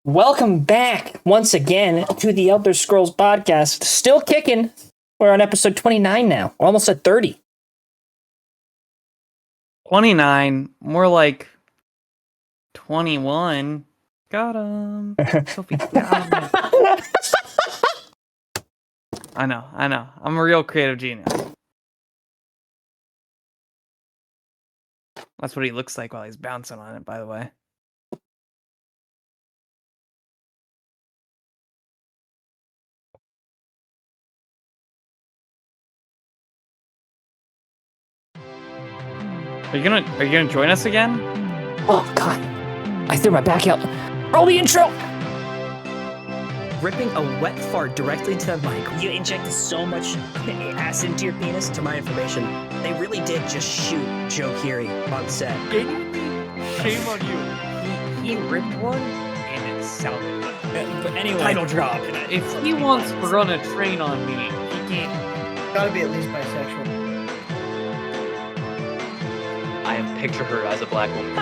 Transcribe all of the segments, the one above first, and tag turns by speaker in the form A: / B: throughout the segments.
A: Welcome back once again to the Elder Scrolls podcast. Still kicking. We're on episode 29 now. We're almost at 30.
B: 29, more like 21. Got him. Sophie, got him. I know. I'm a real creative genius. That's what he looks like while he's bouncing on it, by the way. Are you gonna join us again?
A: Oh, God. I threw my back out. Roll the intro!
C: Ripping a wet fart directly into the mic. You injected so much acid into your penis. To my information, they really did just shoot Joe Keery on set.
B: Shame on you.
C: He ripped one, and it sounded good. But anyway, title drop.
B: If he wants to run a train on me, he can't.
D: Gotta be at least bisexual.
E: I picture her as a black woman.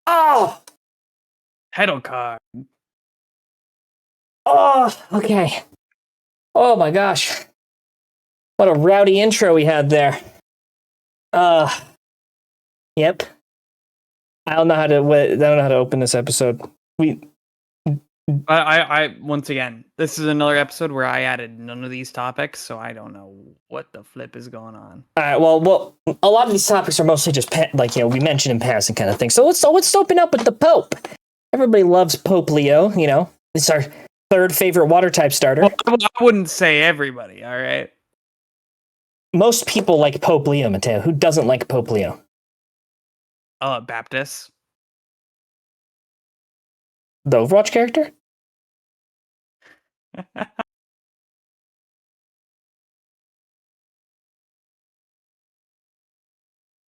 A: Oh!
B: Title card.
A: Oh, okay. Oh my gosh. What a rowdy intro we had there. Yep. I don't know how to open this episode.
B: I once again, this is another episode where I added none of these topics, so I don't know what the flip is going on.
A: All right. Well, a lot of these topics are mostly just we mentioned in passing kind of thing. So let's open up with the Pope. Everybody loves Pope Leo. You know, it's our third favorite water type starter.
B: Well, I wouldn't say everybody. All right.
A: Most people like Pope Leo, Mateo. Who doesn't like Pope Leo?
B: Baptist.
A: The Overwatch character?
B: That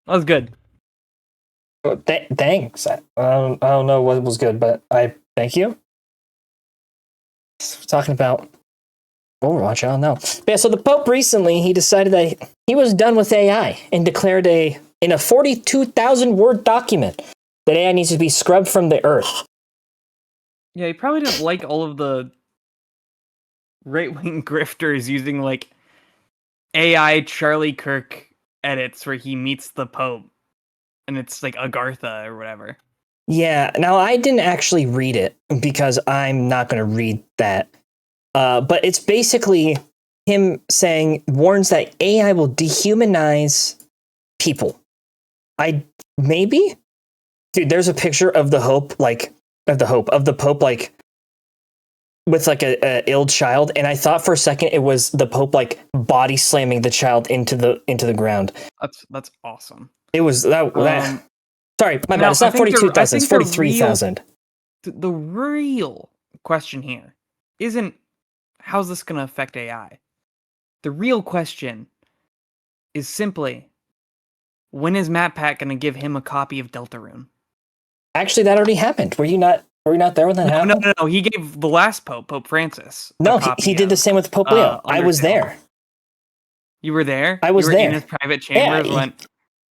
B: was good.
A: Thanks. I don't know what was good, but I thank you. Talking about Overwatch, I don't know. But yeah, so the Pope recently, he decided that he was done with AI and declared in a 42,000 word document that AI needs to be scrubbed from the earth.
B: Yeah, he probably didn't like all of the right-wing grifters using like AI Charlie Kirk edits where he meets the Pope and it's like Agartha or whatever.
A: Yeah, now I didn't actually read it because I'm not going to read that. But it's basically him warns that AI will dehumanize people. Dude, there's a picture of the Pope, like with like a ill child, and I thought for a second it was the Pope like body slamming the child into the ground.
B: That's awesome.
A: It was that. Sorry, my bad. It's not 42,000. It's 43,000.
B: The real question here isn't how's this going to affect AI. The real question is simply, when is MatPat going to give him a copy of Deltarune?
A: Actually, that already happened. Were you not there when that happened?
B: No. He gave the last Pope, Pope Francis.
A: No, he did the same with Pope Leo. I was there.
B: You were there?
A: I was
B: you were
A: there.
B: In his private chambers.
A: Yeah,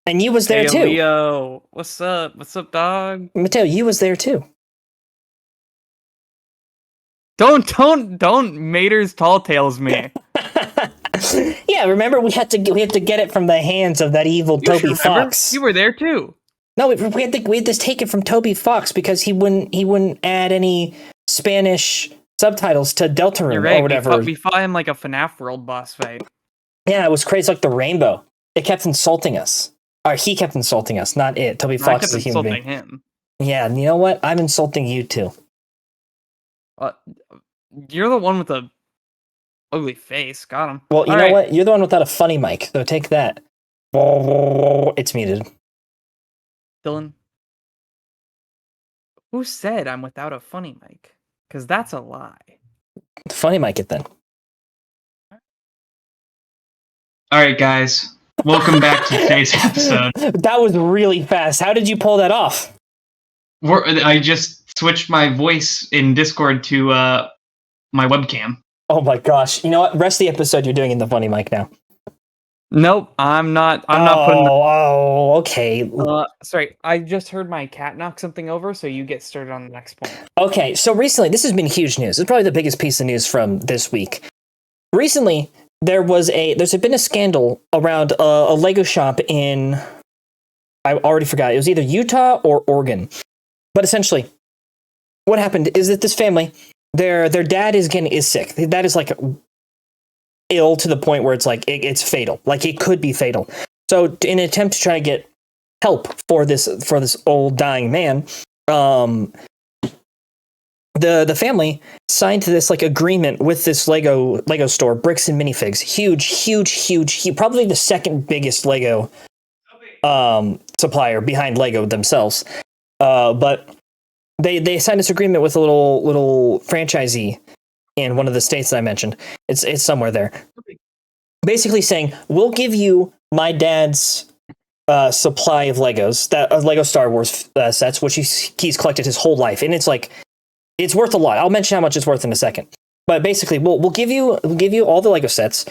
A: and you was there
B: hey,
A: too.
B: Leo, what's up? What's up, dog?
A: Mateo, you was there too.
B: Don't Mater's tall tales me.
A: Yeah, remember we had to get it from the hands of that evil Toby Fox.
B: You were there too.
A: No, we had to take it from Toby Fox because he wouldn't add any Spanish subtitles to Deltarune
B: right,
A: or whatever.
B: We fought him like a FNAF World boss fight.
A: Yeah, it was crazy, like the rainbow. It kept insulting us. Or he kept insulting us, not it. Toby Fox is a human being.
B: Him.
A: Yeah, and you know what? I'm insulting you too.
B: You're the one with the ugly face. Got him.
A: Well, you know what? You're the one without a funny mic, so take that. It's muted.
B: Dylan, who said I'm without a funny mic? Because that's a lie.
A: Funny mic it then.
D: All right, guys. Welcome back to today's episode.
A: That was really fast. How did you pull that off?
D: I just switched my voice in Discord to my webcam.
A: Oh my gosh! You know what? Rest of the episode you're doing in the funny mic now.
B: Nope, I'm not putting.
A: Okay.
B: Sorry, I just heard my cat knock something over, so you get started on the next point.
A: Okay, so recently, this has been huge news. It's probably the biggest piece of news from this week. Recently, there's been a scandal around a Lego shop in, I already forgot, it was either Utah or Oregon. But essentially, what happened is that this family, their dad is sick. Their dad is like ill to the point where it's like it's fatal. Like it could be fatal. So in an attempt to try to get help for this old dying man, the family signed this like agreement with this Lego store, Bricks and Minifigs. Huge, probably the second biggest Lego supplier behind Lego themselves. But they signed this agreement with a little franchisee in one of the states that I mentioned. It's somewhere there. Basically saying, we'll give you my dad's supply of Legos, Lego Star Wars sets, which he's collected his whole life, and it's like it's worth a lot. I'll mention how much it's worth in a second. But basically, we'll give you all the Lego sets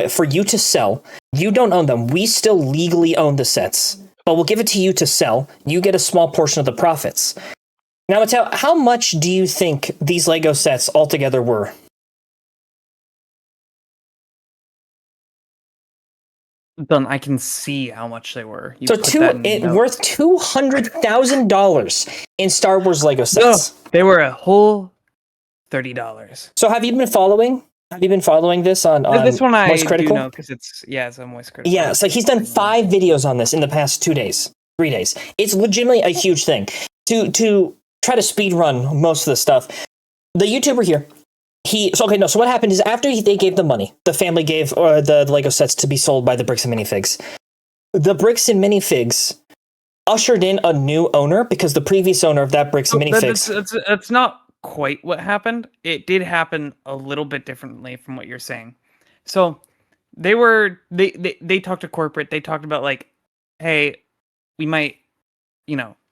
A: for you to sell. You don't own them. We still legally own the sets, but we'll give it to you to sell. You get a small portion of the profits. Now, Mateo, how much do you think these Lego sets altogether were?
B: Done. I can see how much they were.
A: So worth $200,000 in Star Wars Lego sets.
B: No, they were a whole $30.
A: So have you been following? Have you been following this on
B: This one I
A: Moist Critical?
B: do know because it's a Moist Critical.
A: Yeah, so he's done 5 videos on this in the past 3 days. It's legitimately a huge thing. To try to speed run most of the stuff. The YouTuber here, so what happened is after they gave the money, the family gave the Lego sets to be sold by the Bricks and Minifigs. The Bricks and Minifigs ushered in a new owner because the previous owner of that Bricks and Minifigs.
B: That's not quite what happened. It did happen a little bit differently from what you're saying. So they talked to corporate. They talked about like, hey, we might,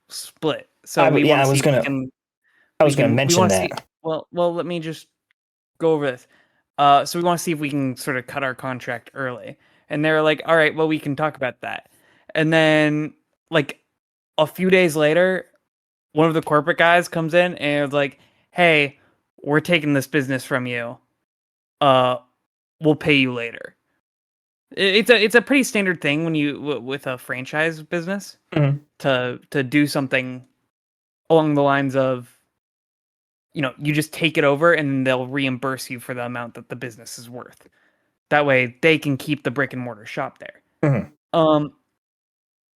B: split. So
A: I was going to mention that.
B: Well, let me just go over this. So we want to see if we can sort of cut our contract early. And they're like, all right, well, we can talk about that. And then like a few days later, one of the corporate guys comes in and is like, hey, we're taking this business from you. We'll pay you later. It's a pretty standard thing when with a franchise business to do something along the lines of, you just take it over and they'll reimburse you for the amount that the business is worth. That way they can keep the brick and mortar shop there.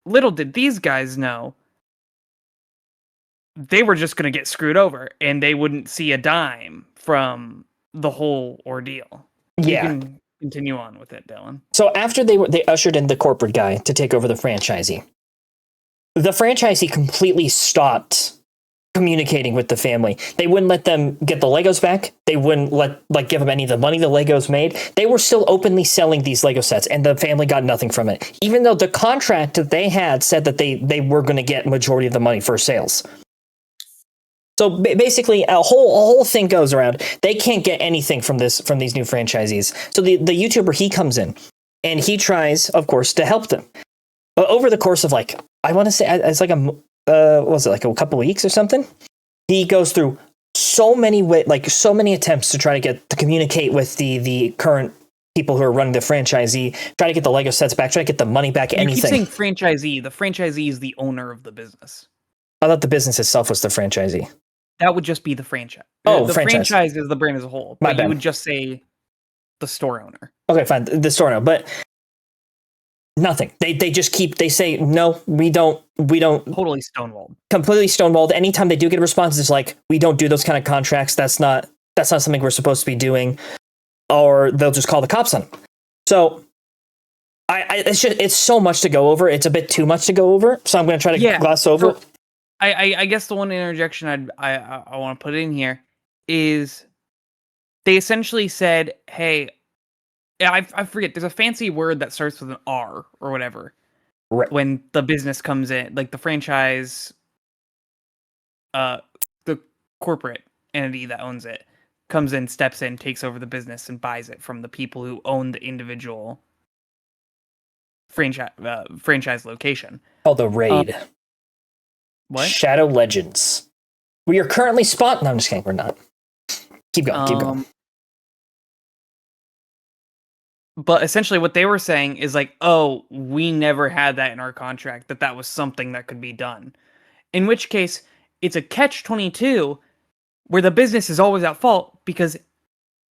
B: Little did these guys know, they were just going to get screwed over and they wouldn't see a dime from the whole ordeal.
A: Yeah.
B: You can continue on with it, Dylan.
A: So after they ushered in the corporate guy to take over the franchisee completely stopped communicating with the family. They wouldn't let them get the Legos back. They wouldn't give them any of the money the Legos made. They were still openly selling these Lego sets, and the family got nothing from it, even though the contract that they had said that they were going to get majority of the money for sales. So basically, a whole thing goes around. They can't get anything from these new franchisees. So the YouTuber, he comes in, and he tries, of course, to help them. But over the course of I want to say it's like a couple weeks or something, he goes through so many attempts to try to communicate with the current people who are running the franchisee, try to get the Lego sets back, try to get the money back, anything.
B: You keep saying franchisee. The franchisee is the owner of the business.
A: I thought the business itself was the franchisee.
B: That would just be the franchise.
A: Oh,
B: the franchise is the brand as a whole. But you would just say the store owner. Okay,
A: fine, the store owner, but nothing. They say no, we don't.
B: Totally stonewalled.
A: Completely stonewalled. Anytime they do get a response, it's like, we don't do those kind of contracts. That's not something we're supposed to be doing. Or they'll just call the cops on them. So it's so much to go over. It's a bit too much to go over. So I'm going to try to gloss over.
B: So I guess the one interjection I want to put in here is they essentially said, hey, I forget, there's a fancy word that starts with an R or whatever. Right. When the business comes in, like the franchise the corporate entity that owns it comes in, steps in, takes over the business, and buys it from the people who own the individual franchise location.
A: Oh, the raid.
B: What?
A: Shadow Legends. We are currently No, I'm just kidding. We're not. Keep going. Keep going.
B: But essentially what they were saying is like, oh, we never had that in our contract, that was something that could be done. In which case, it's a catch-22 where the business is always at fault, because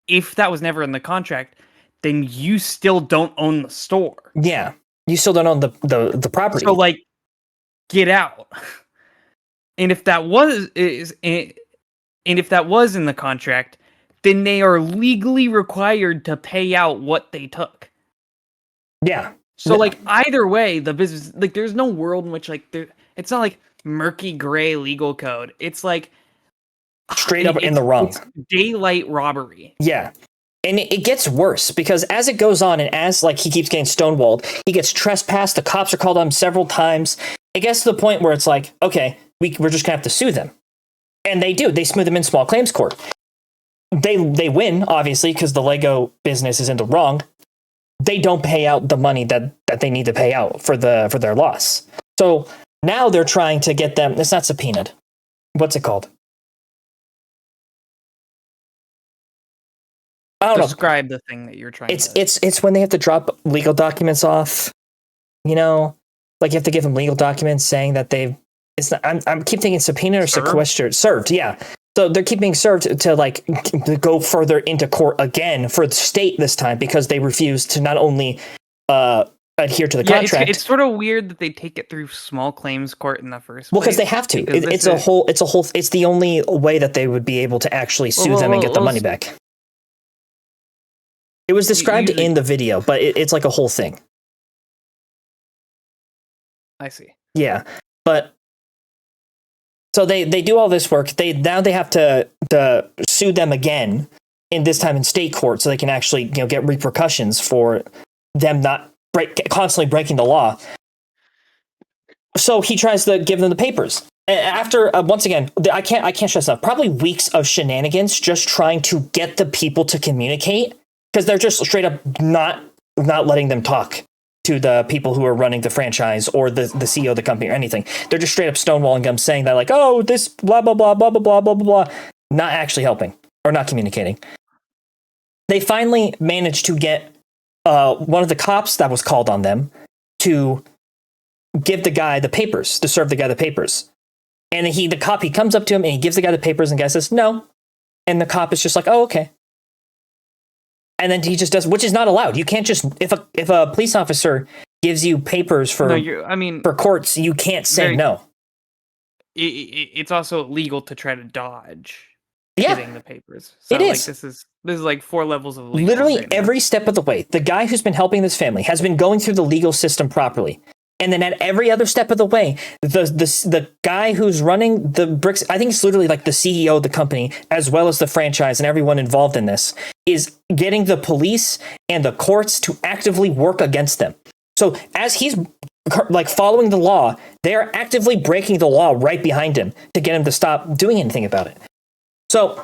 B: if that was never in the contract, then you still don't own the store.
A: Yeah. You still don't own the property.
B: So, like, get out. And if that was in the contract, then they are legally required to pay out what they took.
A: Yeah.
B: So, like, either way, the business, like, there's no world in which, like, it's not like murky gray legal code. It's like
A: straight up in the wrong.
B: It's daylight robbery.
A: Yeah. And it gets worse, because as it goes on, and as like he keeps getting stonewalled, he gets trespassed. The cops are called on him several times. It gets to the point where it's like, okay, we're just gonna have to sue them, and they do. They smooth them in small claims court. They win, obviously, because the Lego business is in the wrong. They don't pay out the money that they need to pay out for their loss. So now they're trying to get them. It's not subpoenaed. What's it called? I don't know.
B: Describe the thing that you're trying to...
A: It's when they have to drop legal documents off, you know, like you have to give them legal documents saying that they've, it's not, I'm keep thinking subpoena or sequestered, served. Yeah. So they're keeping served to like to go further into court again for the state this time, because they refuse to not only adhere to the contract.
B: It's sort of weird that they take it through small claims court in the first place.
A: Well, because they have to. It's the only way that they would be able to actually sue them and get the money back. It was described in the video, but it's like a whole thing.
B: I see.
A: Yeah, but so they do all this work. They have to sue them again, in this time in state court, so they can actually get repercussions for them not constantly breaking the law. So he tries to give them the papers. After once again, I can't stress enough. Probably weeks of shenanigans just trying to get the people to communicate. Because they're just straight up not letting them talk to the people who are running the franchise or the CEO of the company or anything. They're just straight up stonewalling them, saying that like, oh, this blah, blah, blah, blah, blah, blah, blah, blah, not actually helping or not communicating. They finally managed to get one of the cops that was called on them to give the guy the papers, to serve the guy the papers. And the cop comes up to him and he gives the guy the papers, and the guy says, no. And the cop is just like, oh, okay. And then he just does, which is not allowed. You can't just, if a police officer gives you papers for courts, you can't say no.
B: It's also illegal to try to dodge getting the papers. So
A: it is.
B: This is like 4 levels of legal.
A: Literally every step of the way. The guy who's been helping this family has been going through the legal system properly. And then at every other step of the way, the guy who's running the bricks, I think it's literally like the CEO of the company, as well as the franchise and everyone involved in this, is getting the police and the courts to actively work against them. So as he's like following the law, they're actively breaking the law right behind him to get him to stop doing anything about it. So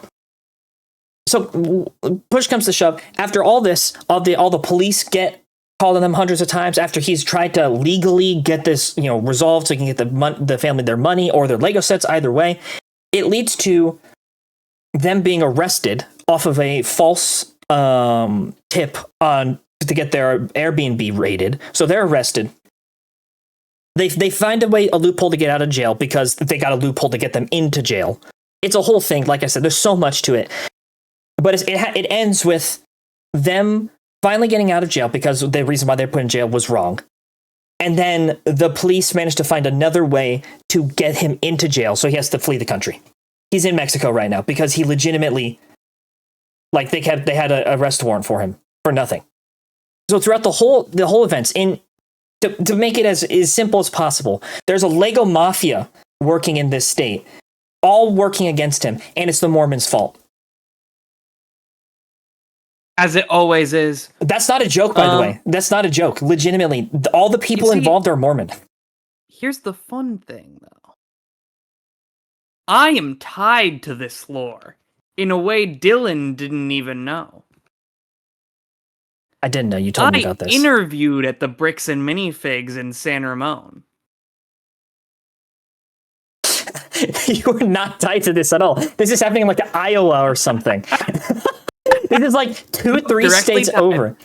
A: push comes to shove. After all this, all the police get calling them hundreds of times after he's tried to legally get this, resolved so he can get the family their money or their Lego sets. Either way, it leads to them being arrested off of a false tip to get their Airbnb raided. So they're arrested. They find a loophole to get out of jail because they got a loophole to get them into jail. It's a whole thing. Like I said, there's so much to it, but it ends with them finally getting out of jail because the reason why they're put in jail was wrong. And then the police managed to find another way to get him into jail, so he has to flee the country. He's in Mexico right now because he legitimately, like, they had an arrest warrant for him for nothing. So throughout the whole events, to make it as simple as possible, there's a Lego mafia working in this state, all working against him, and it's the Mormons' fault.
B: As it always is.
A: That's not a joke, by the way. That's not a joke. Legitimately, all the people involved are Mormon.
B: Here's the fun thing, though. I am tied to this lore in a way Dylan didn't even know.
A: I didn't know. You told me
B: I
A: about this.
B: interviewed at the Bricks and Minifigs in San Ramon.
A: You are not tied to this at all. This is happening in like Iowa or something. This is like 2-3
B: Directly
A: states
B: tied.
A: Over.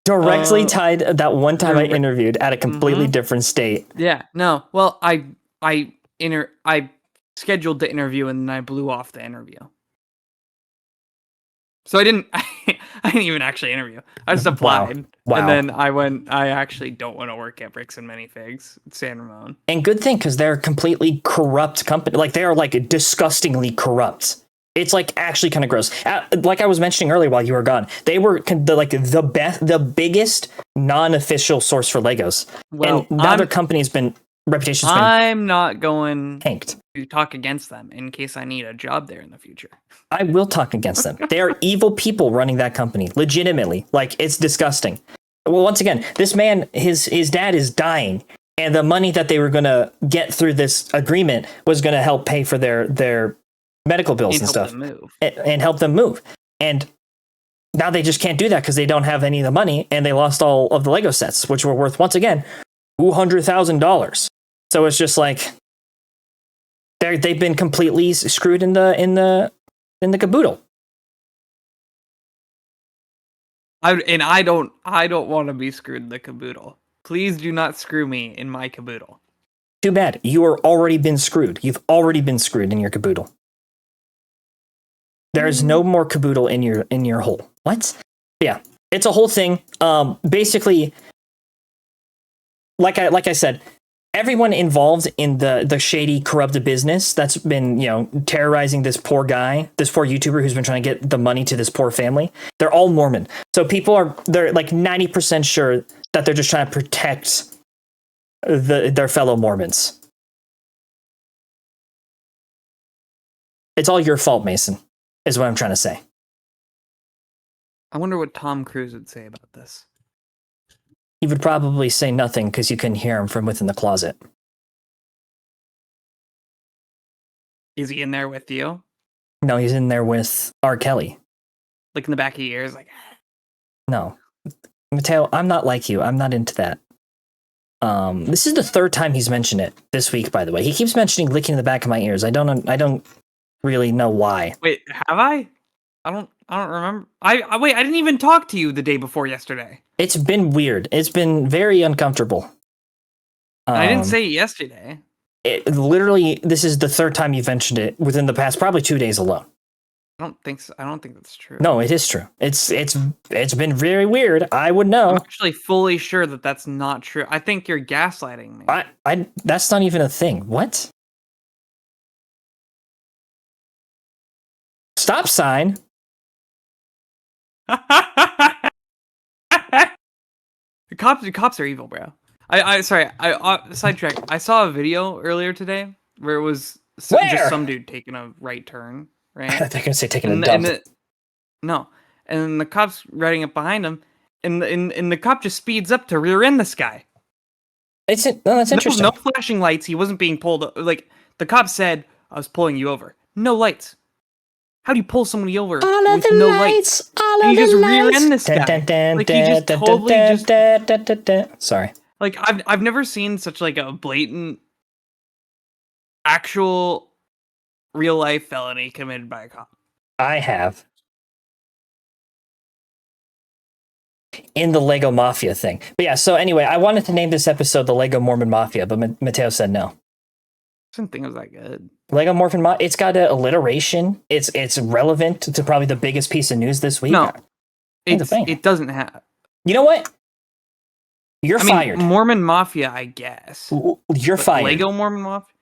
A: Directly tied that one time I
B: Direct-
A: interviewed at a completely different state.
B: Yeah, no. Well, I scheduled the interview and then I blew off the interview. So I didn't even actually interview. I just applied.
A: Wow.
B: And then I actually don't want to work at Bricks and Minifigs in San Ramon.
A: And good thing, because they're a completely corrupt company. Like, they are like disgustingly corrupt. It's like actually kind of gross. Like I was mentioning earlier while you were gone, they were the biggest non-official source for Legos.
B: Well,
A: and now their company's reputation's been
B: I'm not going
A: tanked.
B: to talk against them in case I need a job there in the future.
A: I will talk against them. They are evil people running that company, legitimately. Like, it's disgusting. Well, once again, this man, his dad is dying, and the money that they were going to get through this agreement was going to help pay for their medical bills and stuff, and help them move. And now they just can't do that because they don't have any of the money, and they lost all of the Lego sets, which were worth, once again, $200,000. So it's just like they've been completely screwed in the caboodle.
B: I don't want to be screwed in the caboodle. Please do not screw me in my caboodle.
A: Too bad. You are already been screwed. You've already been screwed in your caboodle. There is no more caboodle in your hole. What? Yeah, it's a whole thing. Basically, like I said, everyone involved in the shady, corrupted business that's been, terrorizing this poor guy, this poor YouTuber who's been trying to get the money to this poor family, they're all Mormon. So they're like 90% sure that they're just trying to protect their fellow Mormons. It's all your fault, Mason, is what I'm trying to say.
B: I wonder what Tom Cruise would say about this.
A: He would probably say nothing because you couldn't hear him from within the closet.
B: Is he in there with you?
A: No, he's in there with R. Kelly.
B: Like in the back of your ears, like.
A: No. Mateo, I'm not like you. I'm not into that. This is the third time he's mentioned it this week, by the way. He keeps mentioning licking the back of my ears. I don't really know why.
B: Wait, have I? I don't remember. I wait, I didn't even talk to you the day before yesterday.
A: It's been weird. It's been very uncomfortable.
B: I didn't say it yesterday.
A: Literally, this is the third time you've mentioned it within the past probably 2 days alone.
B: I don't think so. I don't think that's true.
A: No, it is true. It's been very weird. I would know.
B: I'm actually fully sure that that's not true. I think you're gaslighting me.
A: I that's not even a thing. What? Stop sign.
B: The cops are evil, bro. Sorry, sidetrack. I saw a video earlier today where it was just some dude taking a right turn, right?
A: They're gonna say taking a dump.
B: No, and then the cop's riding up behind him, and the cop just speeds up to rear end this guy.
A: That's interesting.
B: No flashing lights. He wasn't being pulled. Like the cop said, "I was pulling you over." No lights. How do you pull somebody over with no lights? And you just rear end this guy. Like he just totally just.
A: Sorry.
B: Like I've never seen such like a blatant, actual, real life felony committed by a cop.
A: I have. In the Lego Mafia thing. But yeah, so anyway, I wanted to name this episode the Lego Mormon Mafia, but Mateo said no.
B: I didn't think it was that good.
A: Lego Morphin Mafia, it's got an alliteration. It's relevant to probably the biggest piece of news this week.
B: No, it doesn't have.
A: You know what? You're fired.
B: Mormon Mafia, I guess.
A: You're fired.
B: Lego Mormon Mafia?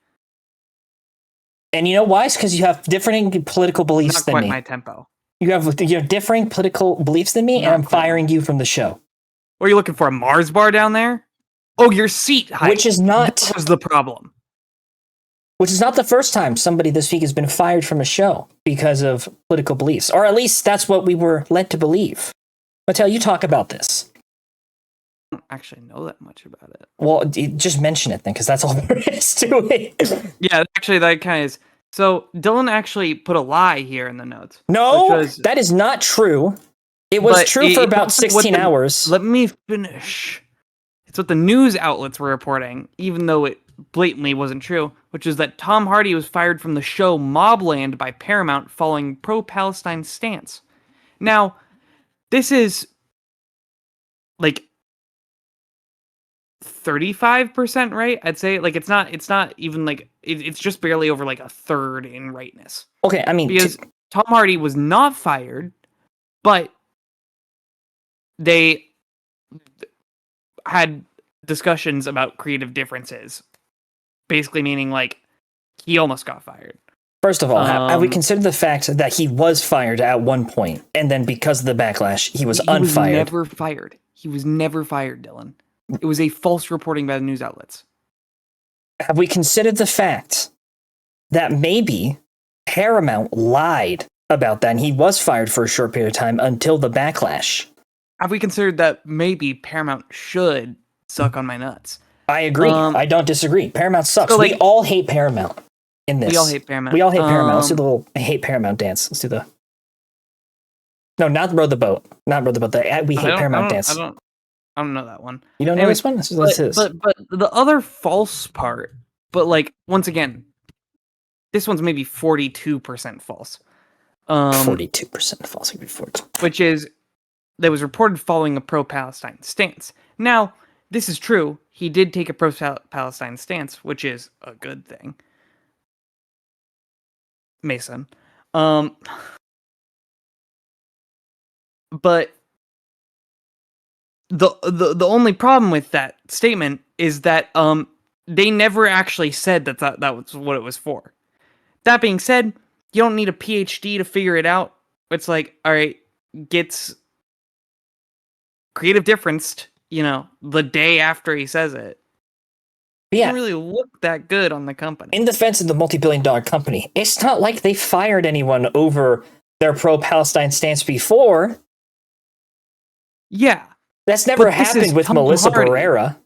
A: And you know why? It's because you have differing political beliefs than me.
B: Not quite my tempo.
A: You have differing political beliefs than me, and I'm firing you from the show.
B: What are you looking for? A Mars bar down there? Oh, your seat height.
A: Which is not...
B: That was the problem.
A: Which is not the first time somebody this week has been fired from a show because of political beliefs. Or at least that's what we were led to believe. Mattel, you talk about this.
B: I don't actually know that much about it.
A: Well, just mention it then, because that's all there is to it.
B: Yeah, actually, that kind of is. So Dylan actually put a lie here in the notes.
A: No,
B: which was-
A: that is not true. It was
B: but
A: true for
B: it's
A: about
B: also what
A: 16 hours.
B: Let me finish. It's what the news outlets were reporting, even though it blatantly wasn't true, which is that Tom Hardy was fired from the show Mobland by Paramount following pro-Palestine stance. Now, this is like 35% right. I'd say like it's not even like it's just barely over like a third in rightness.
A: Okay, I mean,
B: Because Tom Hardy was not fired, but they had discussions about creative differences. Basically meaning like he almost got fired.
A: first of all, have we considered the fact that he was fired at one point, and then because of the backlash, he was unfired?
B: He was never fired. He was never fired, Dylan. It was a false reporting by the news outlets.
A: Have we considered the fact that maybe Paramount lied about that and he was fired for a short period of time until the backlash?
B: Have we considered that maybe Paramount should suck on my nuts?
A: I agree. I don't disagree. Paramount sucks.
B: so, like-
A: we all hate Paramount in this.
B: We all hate Paramount.
A: We all hate Paramount. Let's do the little hate Paramount dance. Let's do the... No, not row the boat. Not row the boat. We hate Paramount dance.
B: I don't know that one.
A: You don't know
B: Anyways,
A: this one? This is.
B: But the other false part, but like once again, this one's maybe 42% false.
A: 42% false. It could be 42.
B: Which is that was reported following a pro-Palestine stance. Now, this is true. He did take a pro-Palestine stance, which is a good thing. Mason. But the only problem with that statement is that they never actually said that was what it was for. That being said, you don't need a PhD to figure it out. It's like, all right, gets creative differenced, the day after he says it.
A: Yeah.
B: Doesn't really look that good on the company.
A: In defense of the multi-billion-dollar company, it's not like they fired anyone over their pro-Palestine stance before.
B: Yeah.
A: That's never
B: But this is
A: happened with
B: Tom
A: Melissa
B: Hardy.
A: Barrera.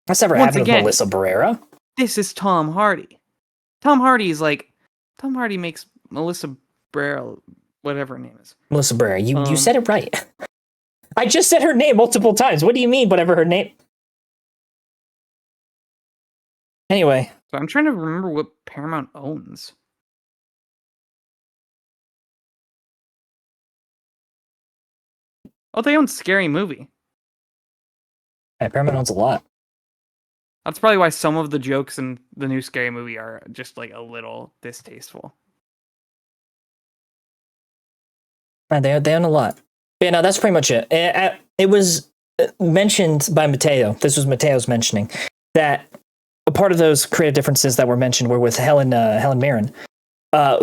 A: That's never
B: Once
A: happened
B: again,
A: with Melissa Barrera.
B: This is Tom Hardy. Tom Hardy makes Melissa Barrera, whatever her name is.
A: Melissa Barrera, you said it right. I just said her name multiple times. What do you mean, whatever her name? Anyway.
B: So I'm trying to remember what Paramount owns. Oh, they own Scary Movie.
A: Yeah, Paramount owns a lot.
B: That's probably why some of the jokes in the new Scary Movie are just like a little distasteful.
A: They own a lot. But yeah, no, that's pretty much it. It was mentioned by Mateo. This was Mateo's mentioning that a part of those creative differences that were mentioned were with Helen Mirren,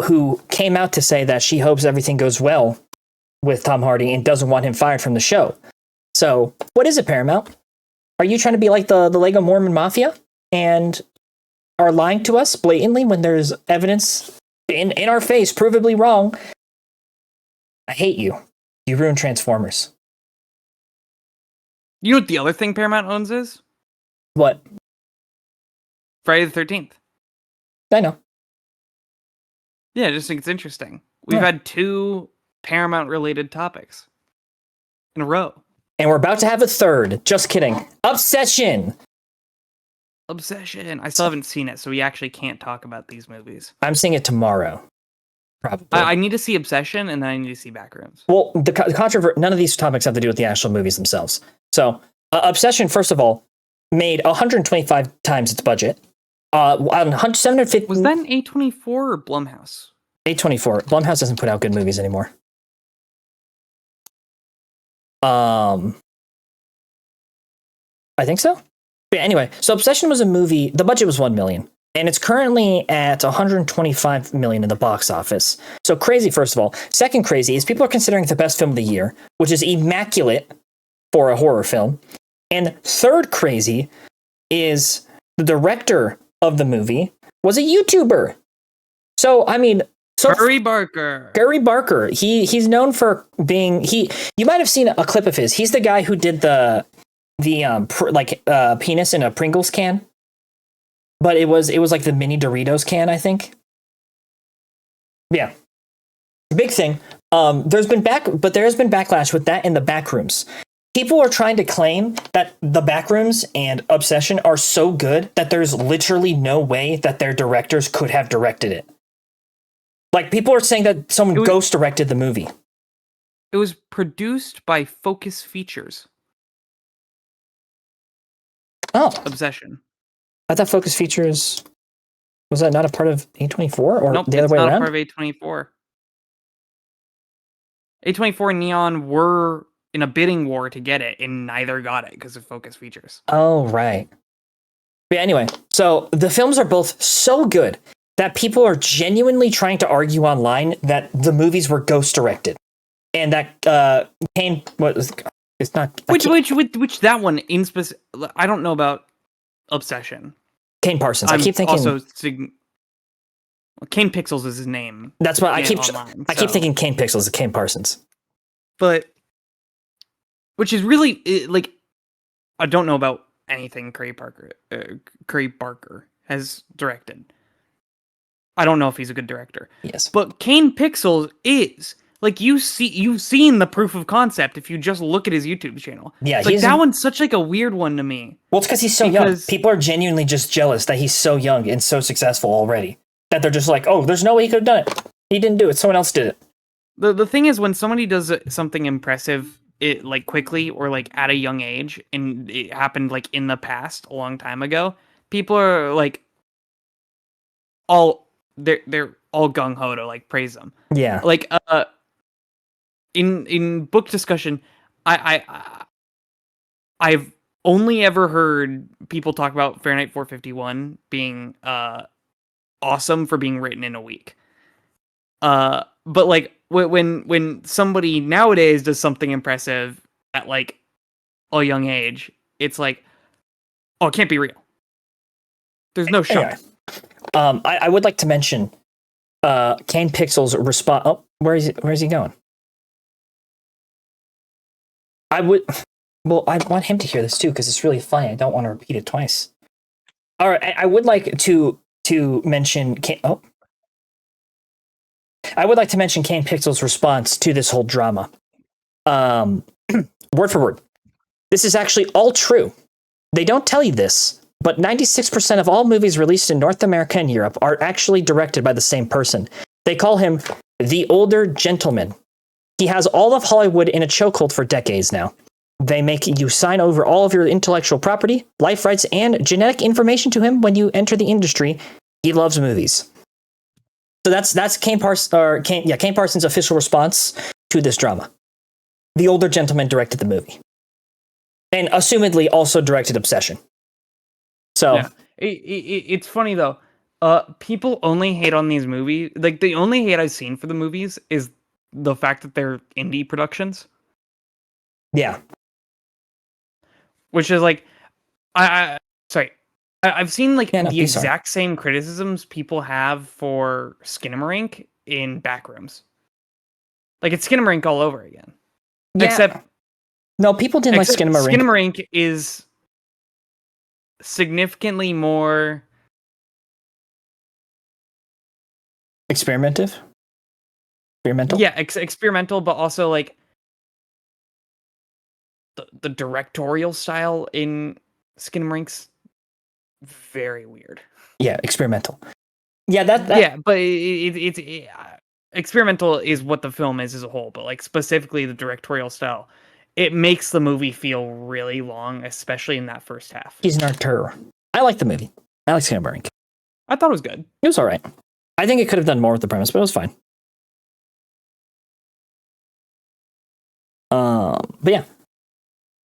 A: who came out to say that she hopes everything goes well with Tom Hardy and doesn't want him fired from the show. So, what is it, Paramount? Are you trying to be like the Lego Mormon Mafia and are lying to us blatantly when there's evidence in our face, provably wrong? I hate you. You ruined Transformers.
B: You know what the other thing Paramount owns is?
A: What?
B: Friday the 13th.
A: I know.
B: Yeah, I just think it's interesting. We've
A: Yeah.
B: had 2 Paramount-related topics in a row.
A: And we're about to have a third. Just kidding. Obsession!
B: Obsession. I still haven't seen it, so we actually can't talk about these movies.
A: I'm seeing it tomorrow. Probably.
B: I need to see Obsession, and then I need to see Backrooms.
A: Well, the controversy, none of these topics have to do with the actual movies themselves. So, Obsession, first of all, made 125 times its budget. On 750.
B: Was that an A24 or Blumhouse?
A: A24. Blumhouse doesn't put out good movies anymore. I think so. But anyway, so Obsession was a movie. The budget was $1 million, and it's currently at $125 million in the box office. So crazy, first of all. Second crazy is people are considering it the best film of the year, which is immaculate for a horror film. And third crazy is the director of the movie was a YouTuber. So I mean,
B: Gary Barker.
A: Gary Barker. He's known for being You might have seen a clip of his. He's the guy who did the penis in a Pringles can, but it was like the mini Doritos can, I think. Yeah. Big thing. There has been backlash with that in the backrooms. People are trying to claim that the backrooms and Obsession are so good that there's literally no way that their directors could have directed it. Like, people are saying that someone ghost directed the movie.
B: It was produced by Focus Features.
A: Oh.
B: Obsession.
A: I thought Focus Features... Was that not a part of A24 or
B: nope,
A: the other way around?
B: Nope, it's not a part of A24. A24 and Neon were in a bidding war to get it, and neither got it because of Focus Features.
A: Oh, right. But anyway, so the films are both so good that people are genuinely trying to argue online that the movies were ghost directed. And that Kane... It's not...
B: Which that one in specific... I don't know about Obsession.
A: Kane Parsons. I keep thinking
B: also Kane Pixels is his name.
A: That's what I keep thinking. Kane Pixels is Kane Parsons.
B: But which is really like, I don't know about anything Craig Barker has directed. I don't know if he's a good director.
A: Yes.
B: But Kane Pixels is like, you've seen the proof of concept if you just look at his YouTube channel.
A: Yeah,
B: like that one's such like a weird one to me.
A: Well, it's because he's so young. People are genuinely just jealous that he's so young and so successful already. That they're just like, oh, there's no way he could have done it. He didn't do it. Someone else did it.
B: The thing is, when somebody does something impressive, it like quickly or like at a young age, and it happened like in the past a long time ago, people are like they're all gung ho to like praise them.
A: Yeah.
B: Like in book discussion, I've only ever heard people talk about Fahrenheit 451 being awesome for being written in a week. But like when somebody nowadays does something impressive at like a young age, it's like, oh, it can't be real. There's no shot.
A: Anyway, I would like to mention Kane Pixels response. Oh, where is he going? I want him to hear this too because it's really funny. I don't want to repeat it twice. All right, I would like to mention I would like to mention Kane Pixels' response to this whole drama. Word for word. This is actually all true. They don't tell you this, but 96% of all movies released in North America and Europe are actually directed by the same person. They call him the older gentleman. He has all of Hollywood in a chokehold for decades now. They make you sign over all of your intellectual property, life rights, and genetic information to him when you enter the industry. He loves movies. So that's Kane Parsons' official response to this drama. The older gentleman directed the movie, and assumedly also directed Obsession. So
B: yeah. It's funny though. People only hate on these movies. Like, the only hate I've seen for the movies is the fact that they're indie productions.
A: Yeah.
B: Which is like, I've seen like the exact
A: sorry.
B: same criticisms people have for Skinamarink in Backrooms. Like, it's Skinamarink all over again.
A: Yeah.
B: Except
A: no, people didn't like Skinamarink.
B: Skinamarink is significantly more
A: experimental.
B: Yeah, experimental, but also like the directorial style in Skinamarink's very weird.
A: Yeah, experimental. Yeah, that
B: yeah, but it's experimental is what the film is as a whole, but like specifically the directorial style, it makes the movie feel really long, especially in that first half.
A: He's an actor. I like the movie. I like Skinamarink.
B: I thought it was good.
A: It was all right. I think it could have done more with the premise, but it was fine. But yeah,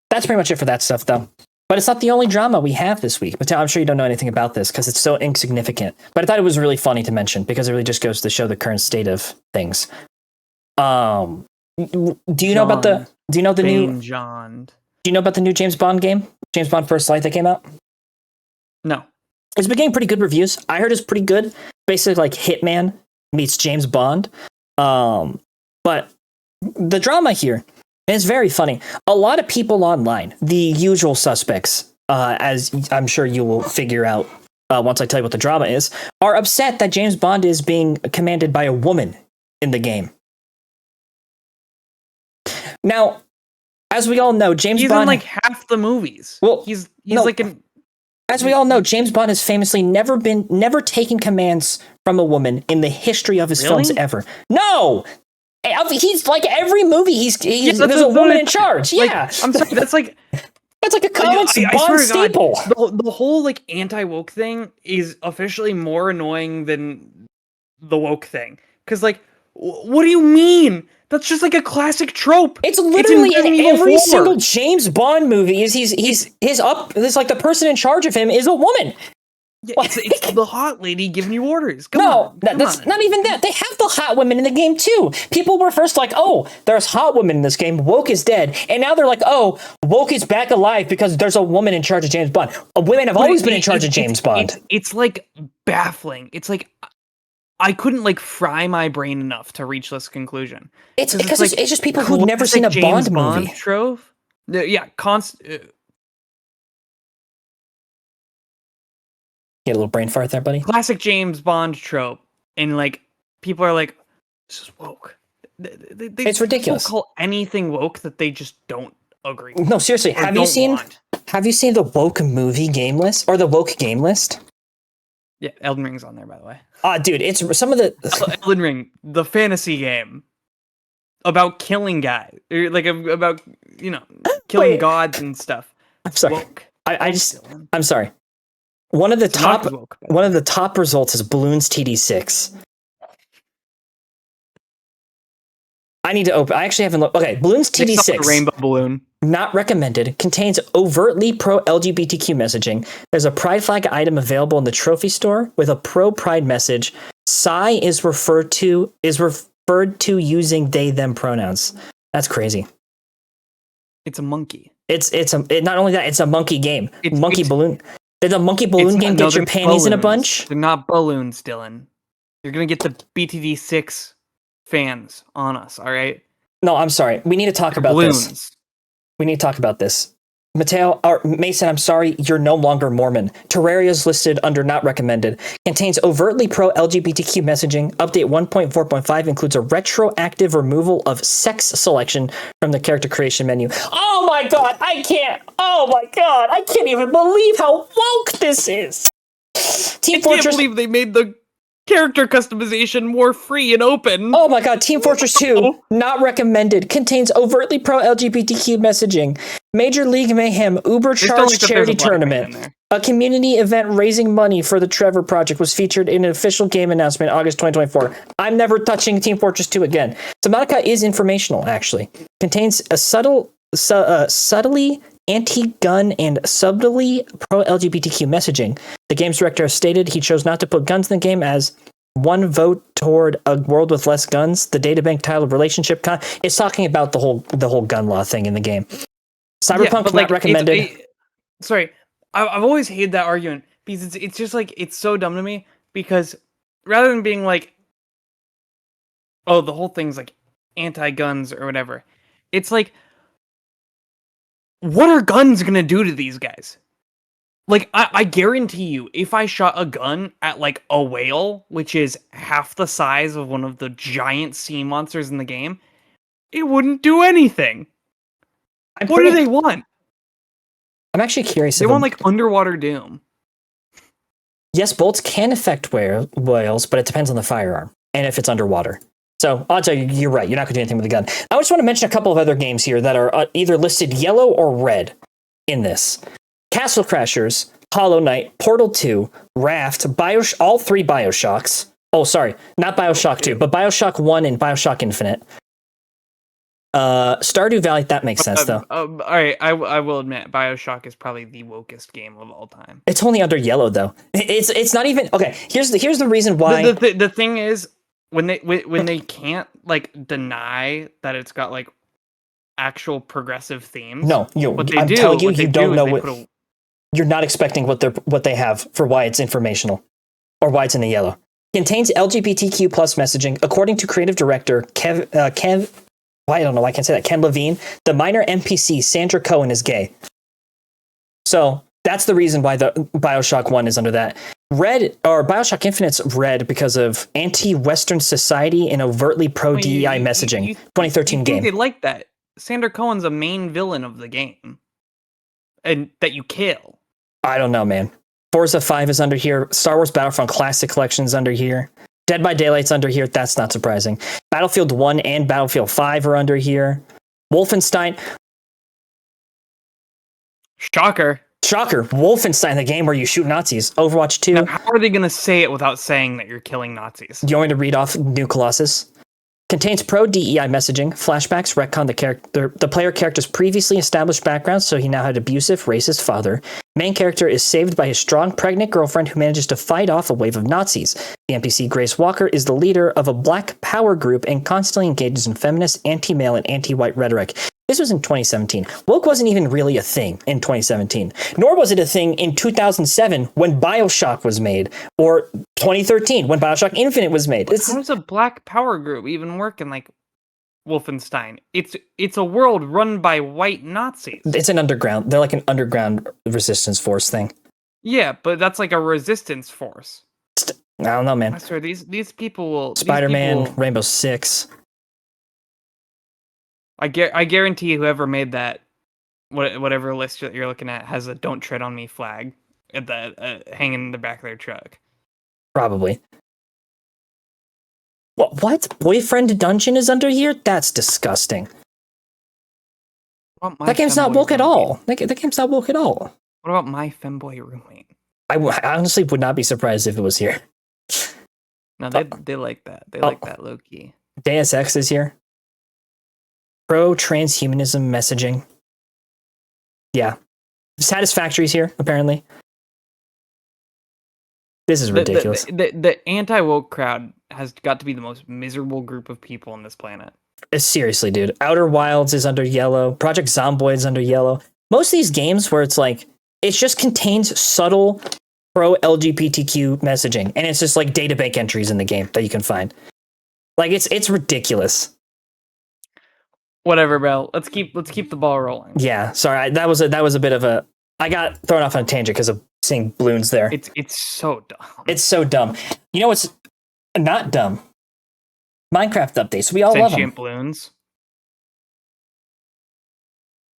A: that's pretty much it for that stuff, though. But it's not the only drama we have this week. But I'm sure you don't know anything about this because it's so insignificant. But I thought it was really funny to mention because it really just goes to show the current state of things. Do you know about the new James Bond game? James Bond First Light that came out?
B: No.
A: It's been getting pretty good reviews. I heard it's pretty good. Basically like Hitman meets James Bond. But the drama here is very funny. A lot of people online, the usual suspects, as I'm sure you will figure out once I tell you what the drama is, are upset that James Bond is being commanded by a woman in the game. Now, as we all know, James
B: He's
A: Bond...
B: in like half the movies.
A: Well,
B: he's
A: no.
B: like an...
A: As we all know, James Bond has famously never taken commands from a woman in the history of his films ever. No! He's like every movie, there's a woman in charge.
B: Like,
A: yeah.
B: I'm sorry, that's like
A: a comics Bond staple.
B: The whole like anti-woke thing is officially more annoying than the woke thing. Because like, what do you mean? That's just like a classic trope.
A: It's literally in every
B: 4.
A: single James Bond movie. There's like the person in charge of him is a woman.
B: Yeah, it's the hot lady giving you orders.
A: That's not even that. They have the hot women in the game too. People were first like, oh, there's hot women in this game. Woke is dead. And now they're like, oh, woke is back alive because there's a woman in charge of James Bond. Women have always been in charge of James Bond.
B: It's like baffling. It's like I couldn't like fry my brain enough to reach this conclusion.
A: It's because it's just people who've never seen a
B: James
A: Bond movie.
B: Trope. Yeah,
A: Get a little brain fart there, buddy.
B: Classic James Bond trope, and like people are like, "This is woke."
A: It's ridiculous.
B: People call anything woke that they just don't agree with.
A: No, seriously. Have you seen the woke movie game list or the woke game list?
B: Yeah, Elden Ring's on there, by the way.
A: Dude, it's some of the
B: Elden Ring, the fantasy game about killing guys, or like about killing gods and stuff.
A: I'm sorry.
B: Woke.
A: I'm sorry. One of the top results is Balloons TD6. I need to open. I actually haven't looked. Okay, Balloons TD6.
B: Rainbow balloon.
A: Not recommended. Contains overtly pro-LGBTQ messaging. There's a pride flag item available in the trophy store with a pro-pride message. Psy is referred to using they/them pronouns. That's crazy.
B: It's a monkey.
A: Not only that. It's a monkey game. Balloon. Did the monkey balloon game get your panties
B: balloons.
A: in a bunch?
B: They're not balloons, Dylan. You're gonna get the BTD6 fans on us, all right?
A: No, I'm sorry. We need to talk about this. We need to talk about this. Mason, I'm sorry, you're no longer Mormon. Terraria is listed under not recommended. Contains overtly pro-LGBTQ messaging. Update 1.4.5 includes a retroactive removal of sex selection from the character creation menu. Oh my god, I can't even believe how woke this is.
B: I can't believe they made the character customization more free and open.
A: Oh my god, Team Fortress 2, not recommended. Contains overtly pro-LGBTQ messaging. Major League Mayhem Uber-charged charity tournament. A community event raising money for the Trevor Project was featured in an official game announcement August 2024. I'm never touching Team Fortress 2 again. Subnautica is informational, actually. Contains a subtly anti-gun and subtly pro-LGBTQ messaging. The game's director has stated he chose not to put guns in the game as one vote toward a world with less guns. The databank titled Relationship is talking about the whole gun law thing in the game. Cyberpunk not recommended.
B: Sorry, I've always hated that argument because it's just like it's so dumb to me because rather than being like, oh, the whole thing's like anti-guns or whatever, it's like, what are guns gonna do to these guys? Like, I guarantee you, if I shot a gun at like a whale, which is half the size of one of the giant sea monsters in the game, it wouldn't do anything. What do they want?
A: I'm actually curious.
B: They want like underwater doom.
A: Yes, bolts can affect whales, but it depends on the firearm and if it's underwater. So I'll tell you, you're right. You're not going to do anything with a gun. I just want to mention a couple of other games here that are either listed yellow or red in this. Castle Crashers, Hollow Knight, Portal 2, Raft, all three Bioshocks. Oh, sorry, not Bioshock 2, but Bioshock 1 and Bioshock Infinite. Stardew Valley, that makes sense, though.
B: All right, I will admit, Bioshock is probably the wokest game of all time.
A: It's only under yellow, though. It's not even... Okay, here's the reason why...
B: The thing is, when they can't, like, deny that it's got, like, actual progressive themes...
A: No, I'm telling you, you don't know what... You're not expecting what they have for why it's informational. Or why it's in the yellow. Contains LGBTQ plus messaging. According to creative director Kev... I don't know why I can't say that. Ken Levine, the minor NPC, Sandra Cohen, is gay. So that's the reason why the Bioshock 1 is under that. Red, or Bioshock Infinite's red because of anti-Western society and overtly pro-DEI messaging. 2013
B: you think
A: game.
B: they like that? Sander Cohen's a main villain of the game. And that you kill.
A: I don't know, man. Forza 5 is under here. Star Wars Battlefront Classic Collection's under here. Dead by Daylight's under here. That's not surprising. Battlefield 1 and Battlefield 5 are under here. Wolfenstein.
B: Shocker.
A: Wolfenstein, the game where you shoot Nazis. Overwatch 2.
B: Now, how are they going to say it without saying that you're killing Nazis?
A: Do you want me to read off New Colossus? Contains pro-DEI messaging, flashbacks, retcon the player character's previously established background, so he now had abusive, racist father. Main character is saved by his strong, pregnant girlfriend who manages to fight off a wave of Nazis. The NPC Grace Walker is the leader of a black power group and constantly engages in feminist, anti-male, and anti-white rhetoric. This was in 2017. Woke wasn't even really a thing in 2017, nor was it a thing in 2007 when Bioshock was made, or 2013 when Bioshock Infinite was made.
B: How does a black power group even work in like Wolfenstein? It's a world run by white Nazis.
A: It's an underground. They're like an underground resistance force thing.
B: Yeah, but that's like a resistance force.
A: I don't know, man.
B: I swear these people will.
A: Spider-Man, Rainbow Six.
B: I guarantee whoever made that, whatever list that you're looking at, has a "Don't Tread on Me" flag at the hanging in the back of their truck.
A: Probably. What? Boyfriend Dungeon is under here? That's disgusting. That game's not woke at all. That game's not woke at all.
B: What about My Femboy Roommate?
A: I honestly would not be surprised if it was here.
B: No, they like that. They like that low key.
A: Deus Ex is here. Pro-transhumanism messaging. Yeah. Satisfactory's here, apparently. This is ridiculous.
B: The anti-woke crowd has got to be the most miserable group of people on this planet.
A: Seriously, dude. Outer Wilds is under yellow. Project Zomboid is under yellow. Most of these games where it's like, it just contains subtle pro-LGBTQ messaging. And it's just like databank entries in the game that you can find. Like, it's ridiculous.
B: Whatever, Bell. Let's keep the ball rolling.
A: Yeah, sorry. That was a bit of a. I got thrown off on a tangent because of seeing balloons there.
B: It's so dumb.
A: It's so dumb. You know what's not dumb? Minecraft updates. We all love them.
B: Sentient balloons.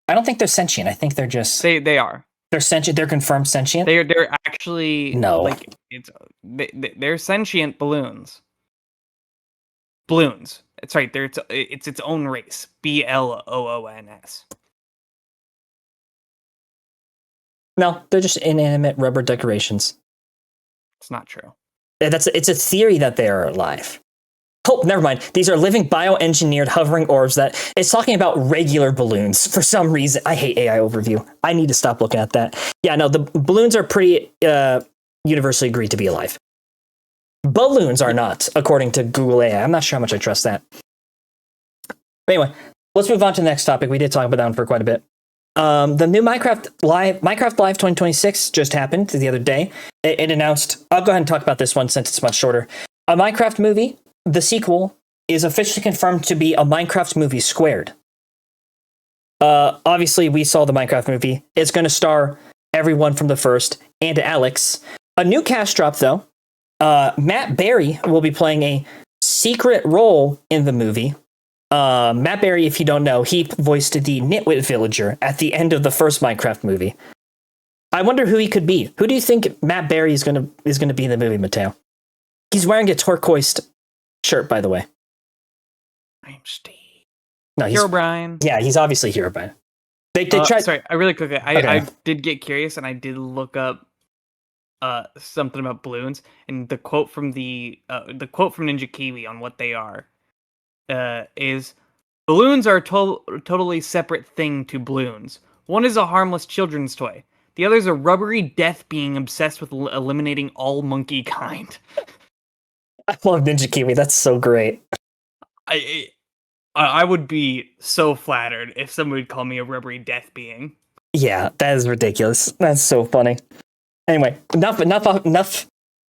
A: I don't think they're sentient. I think they're just.
B: They are.
A: They're sentient. They're confirmed sentient.
B: They're actually
A: no.
B: Like they're sentient balloons. Balloons. It's right. It's its own race. BLOONS.
A: No, they're just inanimate rubber decorations.
B: It's not true.
A: It's a theory that they are alive. Oh, never mind. These are living bioengineered hovering orbs that it's talking about regular balloons for some reason. I hate AI overview. I need to stop looking at that. Yeah, no, the balloons are pretty universally agreed to be alive. Balloons are not, according to Google AI. I'm not sure how much I trust that. But anyway, let's move on to the next topic. We did talk about that one for quite a bit. The new Minecraft Live 2026 just happened the other day. It announced, I'll go ahead and talk about this one since it's much shorter. A Minecraft movie, the sequel, is officially confirmed to be a Minecraft movie squared. Obviously, we saw the Minecraft movie. It's going to star everyone from the first and Alex. A new cast drop, though. Matt Berry will be playing a secret role in the movie. Matt Berry, if you don't know, he voiced the Nitwit villager at the end of the first Minecraft movie. I wonder who he could be. Who do you think Matt Berry is gonna be in the movie, Mateo? He's wearing a turquoise shirt, by the way.
B: I'm Steve.
A: No, he's
B: Herobrine.
A: Yeah, he's obviously Herobrine. They tried.
B: Sorry, I really quickly. I did get curious and I did look up something about balloons, and the quote from Ninja Kiwi on what they are is balloons are a totally separate thing to balloons. One is a harmless children's toy. The other is a rubbery death being obsessed with eliminating all monkey kind.
A: I love Ninja Kiwi. That's so great.
B: I would be so flattered if somebody would call me a rubbery death being.
A: Yeah, that is ridiculous. That's so funny. Anyway, enough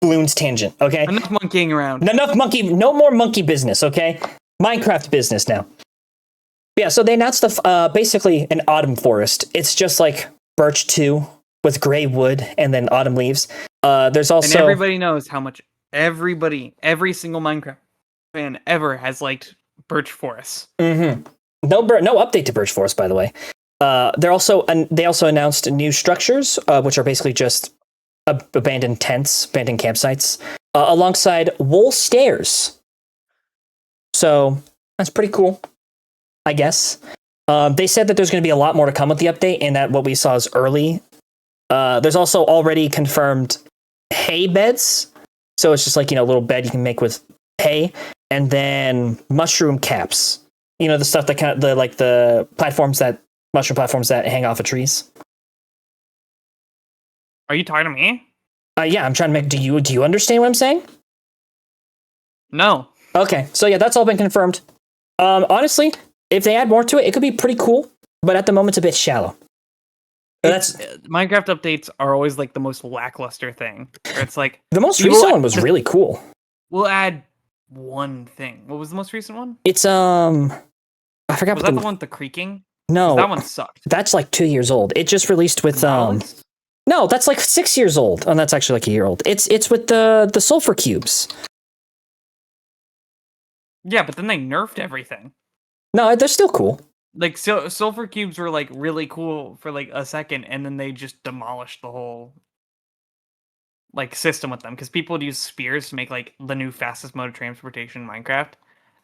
A: balloons tangent, okay?
B: Enough monkeying around.
A: No more monkey business, okay? Minecraft business now. Yeah, so they announced basically an autumn forest. It's just like Birch 2 with gray wood and then autumn leaves. There's
B: And
A: also
B: everybody knows how much every single Minecraft fan ever has liked Birch Forests.
A: no update to Birch Forest, by the way. They also announced new structures, which are basically just abandoned tents, abandoned campsites, alongside wool stairs. So that's pretty cool, I guess. They said that there's going to be a lot more to come with the update, and that what we saw is early. There's also already confirmed hay beds, so it's just like a little bed you can make with hay, and then mushroom caps. The stuff that the mushroom platforms that hang off of trees.
B: Are you talking to me?
A: Yeah, I'm trying to make. Do you understand what I'm saying?
B: No.
A: Okay, so yeah, that's all been confirmed. Honestly, if they add more to it, it could be pretty cool, but at the moment, it's a bit shallow. That's
B: Minecraft updates are always like the most lackluster thing. Where it's like
A: the most recent one was really cool.
B: We'll add one thing. What was the most recent one?
A: It's I forgot.
B: Was that the one with the creaking?
A: No,
B: that one sucked.
A: That's like 2 years old. It just released with No, that's like 6 years old. Oh, that's actually like a year old. It's with the sulfur cubes.
B: Yeah, but then they nerfed everything.
A: No, they're still cool.
B: Like sulfur cubes were like really cool for like a second, and then they just demolished the whole like system with them because people would use spears to make like the new fastest mode of transportation in Minecraft.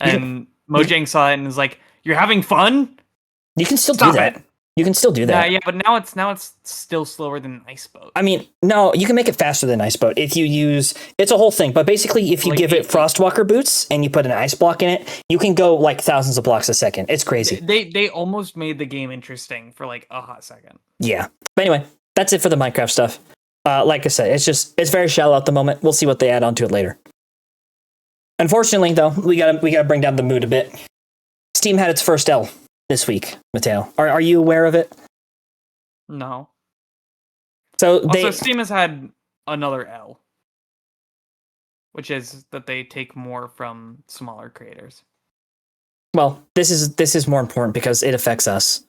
B: And Mojang saw it and was like, "You're having fun?
A: You can still
B: Stop
A: do that.
B: it."
A: You can still do that.
B: Yeah, but now it's still slower than an ice boat.
A: I mean, no, you can make it faster than ice boat if you use. It's a whole thing, but basically, if you give it Frostwalker boots and you put an ice block in it, you can go like thousands of blocks a second. It's crazy.
B: They almost made the game interesting for like a hot second.
A: Yeah, but anyway, that's it for the Minecraft stuff. Like I said, it's very shallow at the moment. We'll see what they add onto it later. Unfortunately, though, we gotta bring down the mood a bit. Steam had its first L this week, Mateo. Are you aware of it?
B: No.
A: So
B: Steam has had another L, which is that they take more from smaller creators.
A: Well, this is more important because it affects us.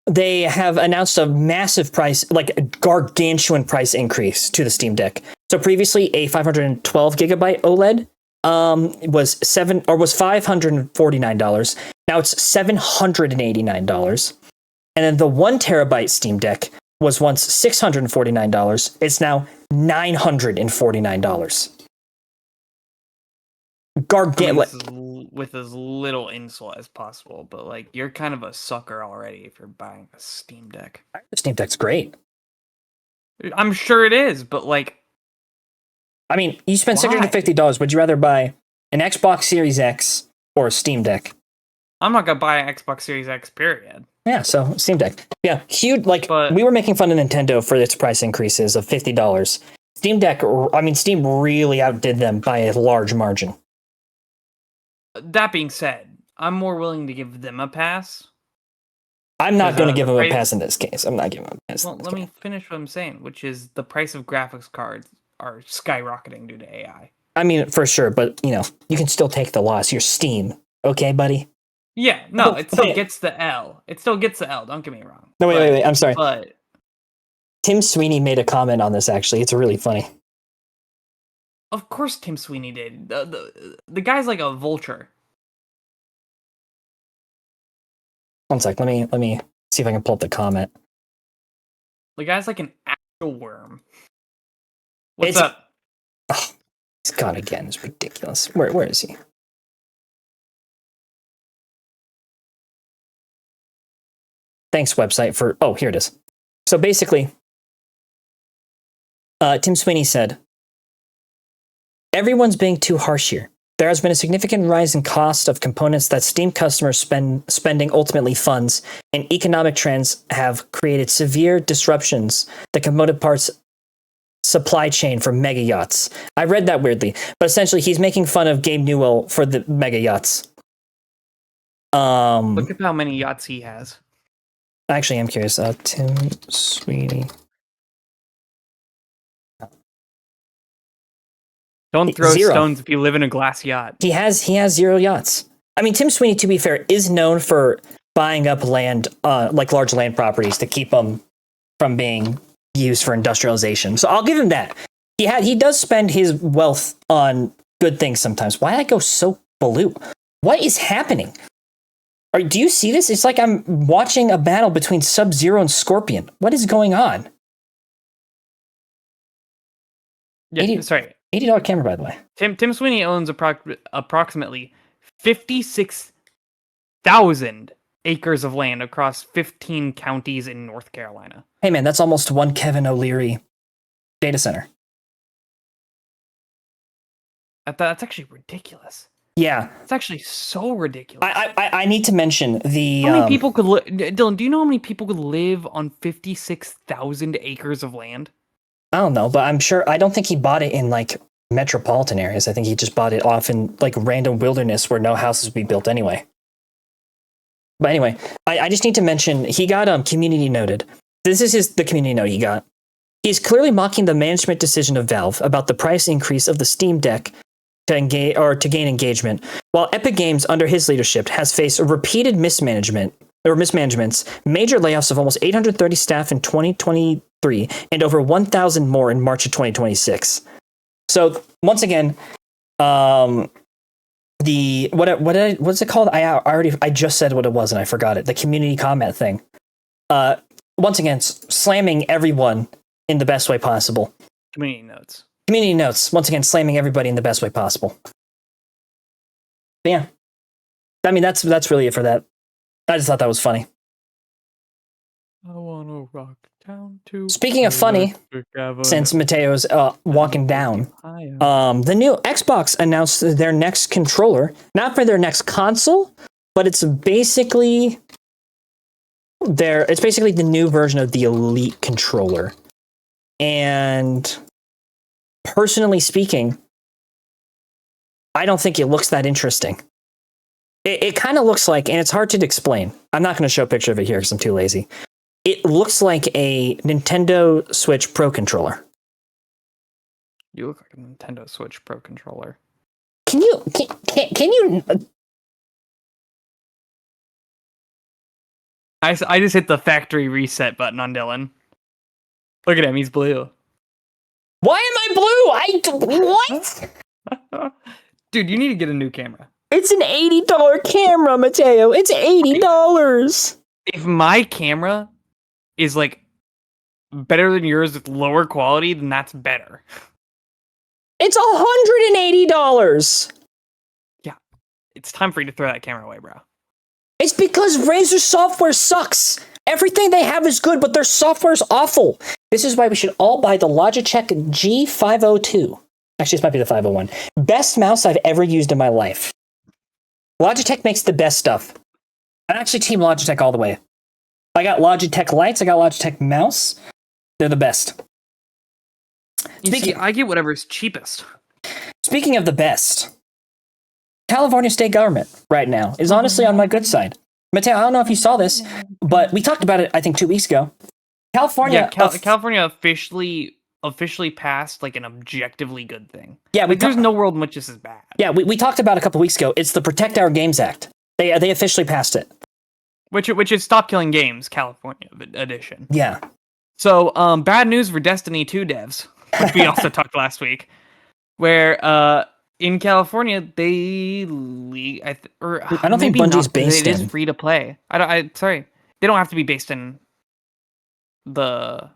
A: They have announced a massive price, like a gargantuan price increase to the Steam Deck. So previously, a 512 gigabyte OLED was $549. Now it's $789. And then the 1 terabyte Steam Deck was once $649. It's now $949.
B: With as little insult as possible, but like you're kind of a sucker already if you're buying a Steam Deck.
A: The Steam Deck's great.
B: I'm sure it is, but like,
A: I mean, you spend $650. Would you rather buy an Xbox Series X or a Steam Deck?
B: I'm not gonna buy an Xbox Series X, period.
A: Yeah, so Steam Deck. Yeah, huge. We were making fun of Nintendo for its price increases of $50. Steam really outdid them by a large margin.
B: That being said, I'm more willing to give them a pass.
A: I'm not going to give them a pass in this case. I'm not giving them a pass.
B: Well, let me finish what I'm saying, which is the price of graphics cards are skyrocketing due to AI.
A: I mean, for sure, but you can still take the loss. You're Steam, okay, buddy?
B: Yeah, no, it still gets the L. It still gets the L. Don't get me wrong.
A: No, wait. I'm sorry.
B: But
A: Tim Sweeney made a comment on this. Actually, it's really funny.
B: Of course, Tim Sweeney did. The guy's like a vulture.
A: One sec. Let me see if I can pull up the comment.
B: The guy's like an actual worm. What's up?
A: Oh, he's gone again. It's ridiculous. Where is he? Thanks, website, for... Oh, here it is. So basically, Tim Sweeney said, everyone's being too harsh here. There has been a significant rise in cost of components that Steam customers spending ultimately funds, and economic trends have created severe disruptions the component parts supply chain for mega yachts. I read that weirdly, but essentially he's making fun of Gabe Newell for the mega yachts.
B: Look at how many yachts he has.
A: Actually, I'm curious. Tim Sweeney.
B: Don't throw
A: 0
B: stones if you live in a glass yacht.
A: He has 0 yachts. I mean, Tim Sweeney, to be fair, is known for buying up land, like large land properties, to keep them from being used for industrialization. So I'll give him that. He does spend his wealth on good things sometimes. Why did I go so blue? What is happening? Do you see this? It's like I'm watching a battle between Sub-Zero and Scorpion. What is going on?
B: Yeah, sorry.
A: $80 camera, by the way.
B: Tim Sweeney owns approximately 56,000 acres of land across 15 counties in North Carolina.
A: Hey man, that's almost one Kevin O'Leary data center.
B: That's actually ridiculous.
A: Yeah.
B: It's actually so ridiculous.
A: I need to mention the...
B: How many people could live... Dylan, do you know how many people could live on 56,000 acres of land?
A: I don't know, but I'm sure... I don't think he bought it in, like, metropolitan areas. I think he just bought it off in, like, random wilderness where no houses would be built anyway. But anyway, I just need to mention, he got community noted. This is the community note he got. He's clearly mocking the management decision of Valve about the price increase of the Steam Deck to gain engagement, while Epic Games under his leadership has faced repeated mismanagements, major layoffs of almost 830 staff in 2023 and over 1,000 more in March of 2026. So once again, what's it called? I just said what it was and I forgot it. The community comment thing. Once again, slamming everyone in the best way possible.
B: Community notes.
A: Community notes, once again, slamming everybody in the best way possible. But yeah. I mean, that's really it for that. I just thought that was funny.
B: I wanna rock down to...
A: Speaking of funny, since Mateo's walking down, the new Xbox announced their next controller, not for their next console, but it's basically the new version of the Elite controller. And personally speaking, I don't think it looks that interesting. It kind of looks like, and it's hard to explain. I'm not going to show a picture of it here because I'm too lazy. It looks like a Nintendo Switch Pro controller.
B: You look like a Nintendo Switch Pro controller.
A: Can you?
B: I just hit the factory reset button on Dylan. Look at him, he's blue.
A: Why am I blue? What?
B: Dude, you need to get a new camera.
A: It's an $80 camera, Mateo. It's $80.
B: If my camera is like better than yours with lower quality, then that's better.
A: It's $180.
B: Yeah. It's time for you to throw that camera away, bro.
A: It's because Razer software sucks. Everything they have is good, but their software's awful. This is why we should all buy the Logitech G502. Actually, this might be the 501. Best mouse I've ever used in my life. Logitech makes the best stuff. I'm actually team Logitech all the way. I got Logitech lights, I got Logitech mouse. They're the best.
B: I get whatever's cheapest.
A: Speaking of the best, California state government right now is honestly on my good side. Mateo, I don't know if you saw this, but we talked about it, I think, 2 weeks ago. California...
B: Yeah, California officially passed like an objectively good thing.
A: Yeah,
B: there's no world in which this is bad.
A: Yeah, we talked about it a couple weeks ago. It's the Protect Our Games Act. They officially passed it.
B: Which is Stop Killing Games, California edition.
A: Yeah.
B: So, bad news for Destiny 2 devs, which we also talked last week, where in California I don't
A: think Bungie's based in.
B: It is free to play. Sorry, they don't have to be based in the.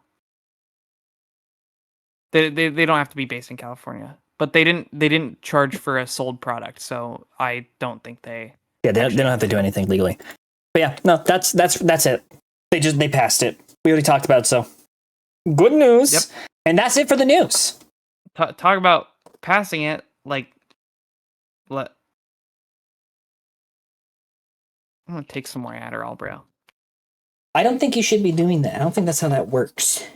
B: They don't have to be based in California, but they didn't charge for a sold product, so I don't think they.
A: Yeah, they don't have to do anything legally. But yeah, no, that's it. They passed it. We already talked about it, so good news.
B: Yep.
A: And that's it for the news.
B: Talk about passing it, like I'm gonna take some more Adderall, bro.
A: I don't think you should be doing that. I don't think that's how that works.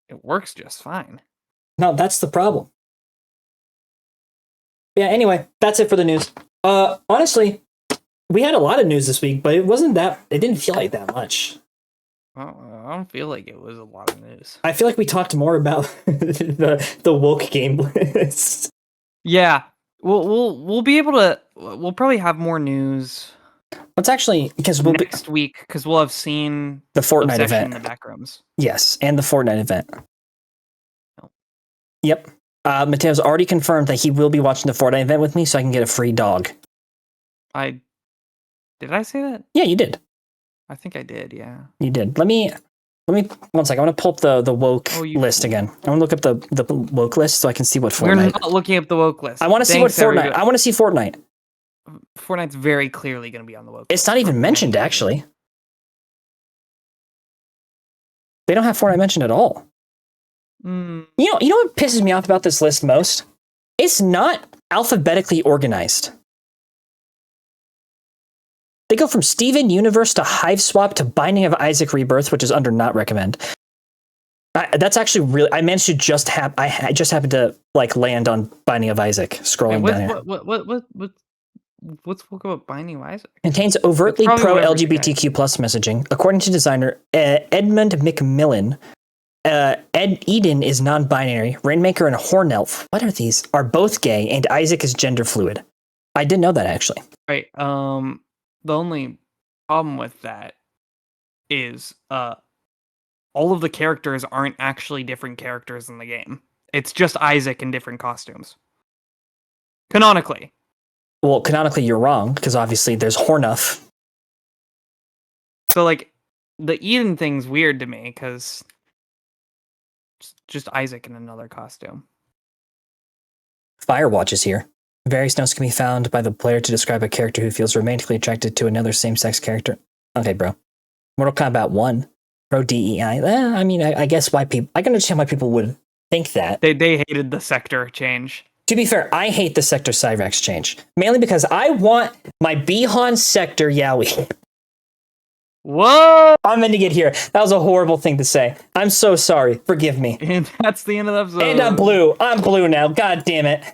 B: It works just fine.
A: No, that's the problem. Yeah, anyway, that's it for the news. Honestly, we had a lot of news this week, but it didn't feel like that much.
B: I don't feel like it was a lot of news.
A: I feel like we talked more about the woke game list.
B: Yeah, we'll be able to. We'll probably have more news
A: Let's actually, because we'll be
B: next week, because we'll have seen
A: the Fortnite
B: Obsession
A: event.
B: in the back rooms.
A: Yes, and the Fortnite event.
B: Oh.
A: Yep. Mateo's already confirmed that he will be watching the Fortnite event with me, so I can get a free dog.
B: Did I say that?
A: Yeah, you did.
B: I think I did. Yeah.
A: You did. Let me 1 second. I want to pull up the woke list again. I want to look up the woke list so I can see what Fortnite.
B: We're not looking up the woke list.
A: I want to see what Fortnite.
B: Everybody.
A: I want to see Fortnite.
B: Fortnite's very clearly going to be on the woke.
A: It's not even mentioned actually. They don't have Fortnite mentioned at all.
B: Mm.
A: You know what pisses me off about this list most? It's not alphabetically organized. They go from Steven Universe to Hive Swap to Binding of Isaac Rebirth, which is under not recommend. That's actually really. I managed to just I just happened to like land on Binding of Isaac. Scrolling down here.
B: What's woke about Binding of Isaac?
A: Contains overtly
B: It's
A: pro
B: probably
A: LGBTQ plus messaging. According to designer Edmund McMillan, Eden is non-binary. Rainmaker and Horn Elf, what are these? Are both gay, and Isaac is gender fluid. I didn't know that actually.
B: Right. The only problem with that is all of the characters aren't actually different characters in the game. It's just Isaac in different costumes. Canonically.
A: Well, canonically, you're wrong, because obviously there's Hornuff.
B: So, like, the Eden thing's weird to me, because it's just Isaac in another costume.
A: Firewatch is here. Various notes can be found by the player to describe a character who feels romantically attracted to another same-sex character. Okay, bro. Mortal Kombat 1, pro DEI. I mean, I guess why people... I can understand why people would think that.
B: They hated the sector change.
A: To be fair, I hate the Sector Cyrax change. Mainly because I want my Bihan Sector Yowie.
B: Whoa!
A: I'm ending it here. That was a horrible thing to say. I'm so sorry. Forgive me.
B: And that's the end of the episode.
A: And I'm blue. I'm blue now. God damn it.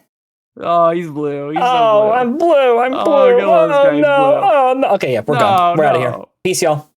B: Oh, he's blue. He's so
A: Oh,
B: blue.
A: I'm blue. I'm blue.
B: Oh,
A: Oh, no.
B: blue.
A: Oh, no. Okay, yeah, we're gone. We're out of here. Peace, y'all.